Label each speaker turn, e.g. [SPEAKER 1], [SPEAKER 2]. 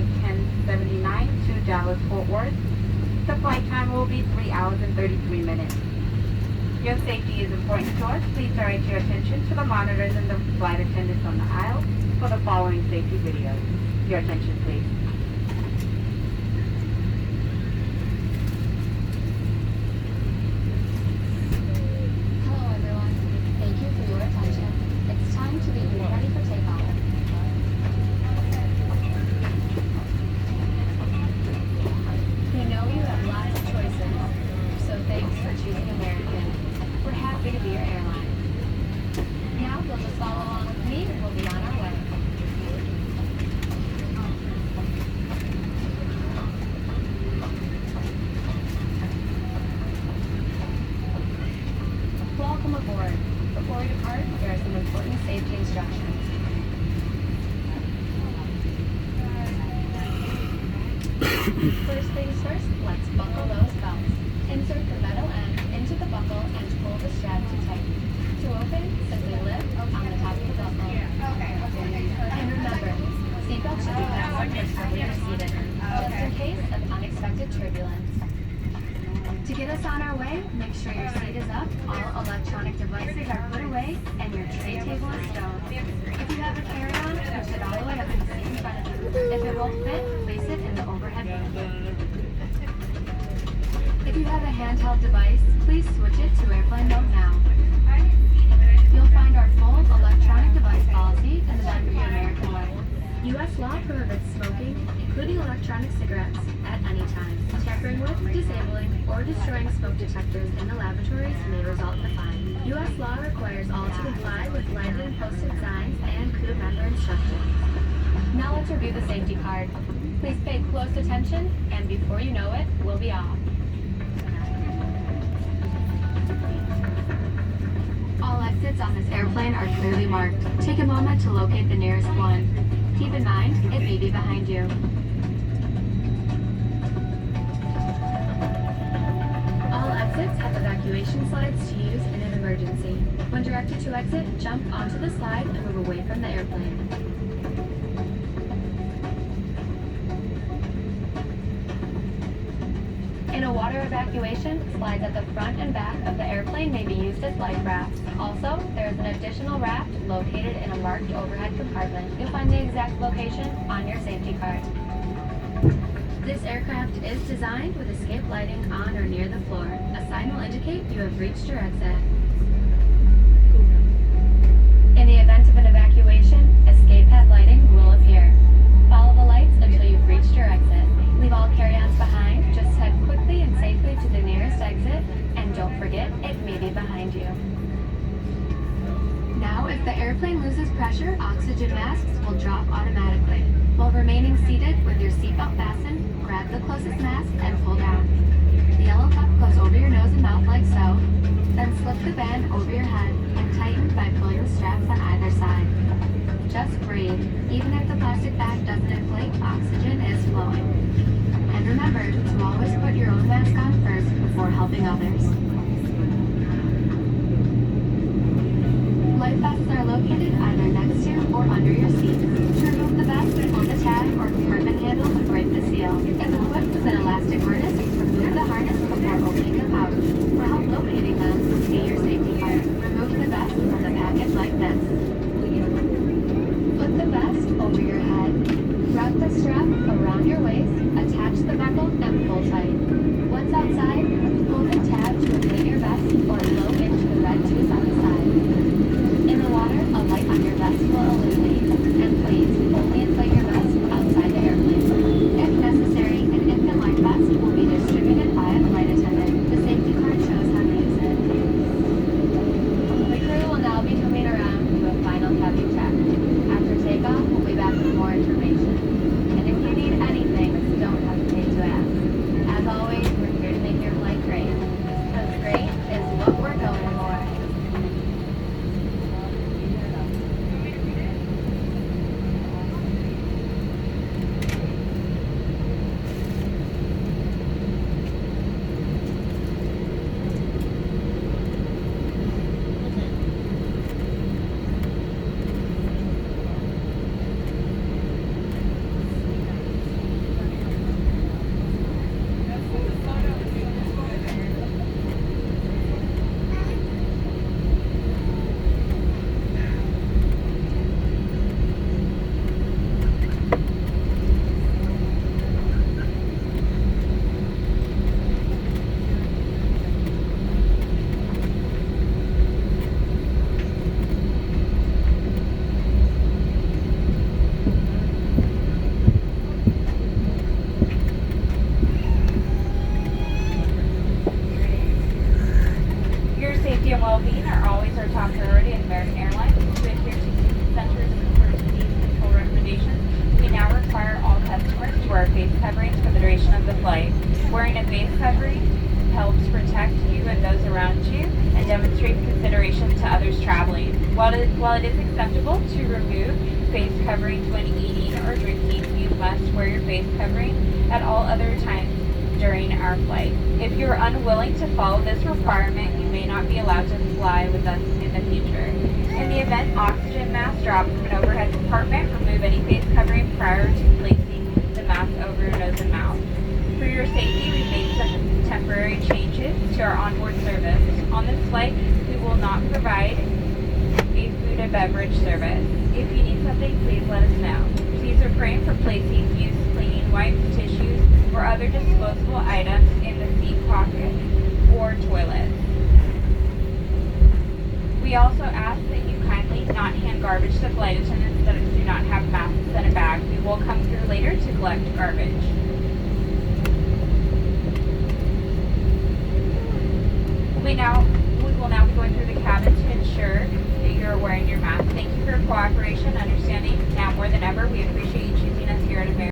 [SPEAKER 1] Flight 1079 to Dallas-Fort Worth. The flight time will be 3 hours and 33 minutes. Your safety is important to us. Please direct your attention to the monitors and the flight attendants on the aisle for the following safety videos. Your attention, please.
[SPEAKER 2] Hello everyone. Thank you for your attention. It's time to get you ready for takeoff. We know you have lots of choices, so thanks for choosing American. We're happy to be your airline. Now you'll just follow along with me and we'll be on our way. Welcome aboard. Before we depart, there are some important safety instructions. First things first, let's buckle those belts. Insert the metal end into the buckle and pull the strap to tighten. To open, simply lift on the top of the buckle. And remember, seatbelt should be fastened whenever you're seated, just in case of unexpected turbulence. To get us on our way, make sure your seat is up, all electronic devices are put away, and your tray table is stowed. If you have a carry-on, push it all the way up to the seat in front of you. If it won't fit, place it in the overhead bin. If you have a handheld device, please switch it to airplane mode now. You'll find our full electronic device policy in the back of your American way. U.S. law prohibits smoking, including electronic cigarettes, at any time. Tampering with, disabling, or destroying smoke detectors in the lavatories may result in a fine. U.S. law requires all to comply with lighted and posted signs and crew member instructions. Now let's review the safety card. Please pay close attention, and before you know it, we'll be off. All exits on this airplane are clearly marked. Take a moment to locate the nearest one. Keep in mind, it may be behind you. All exits have evacuation slides to use in an emergency. When directed to exit, jump onto the slide and move away from the airplane. In a water evacuation, slides at the front and back of the airplane may be used as life rafts. Also, there is an additional raft located in a marked overhead compartment. You'll find the exact location on your safety card. This aircraft is designed with escape lighting on or near the floor. A sign will indicate you have reached your exit. In the event of an evacuation, escape pad lighting will appear. Follow the lights until you've reached your exit. Leave all carry-ons behind. Just head quickly and safely to the nearest exit, and don't forget, it may be behind you. Now, if the airplane loses pressure, oxygen masks will drop automatically. While remaining seated with your seatbelt fastened, grab the closest mask and pull down. The yellow cup goes over your nose and mouth like so, then slip the band over your head and tighten by pulling the straps on either side. Just breathe. Even if the plastic bag doesn't inflate, oxygen is flowing. And remember to always put your own mask on first before helping others. Life vests are located either next to or under your seat. To remove the vest, pull the tab or compartment handle to break the seal. If equipped with an elastic harness, remove the harness before opening the pouch. For help locating them, see your safety card. Remove the vest from the package like this. Put the vest over your head. Wrap the strap around your waist, attach the buckle, and pull tight. Once outside, pull the tab to
[SPEAKER 3] flight. Wearing a face covering helps protect you and those around you and demonstrates consideration to others traveling. While it is acceptable to remove face coverings when eating or drinking, you must wear your face covering at all other times during our flight. If you're unwilling to follow this requirement, you may not be allowed to fly with us in the future. In the event oxygen mask drops from an overhead compartment, remove any face covering prior to placing the mask over your nose and mouth. For your safety, we made some temporary changes to our onboard service. On this flight, we will not provide a food and beverage service. If you need something, please let us know. Please refrain from placing used cleaning wipes, tissues, or other disposable items in the seat pocket or toilets. We also ask that you kindly not hand garbage to flight attendants that do not have masks in a bag. We will come through later to collect garbage. We will now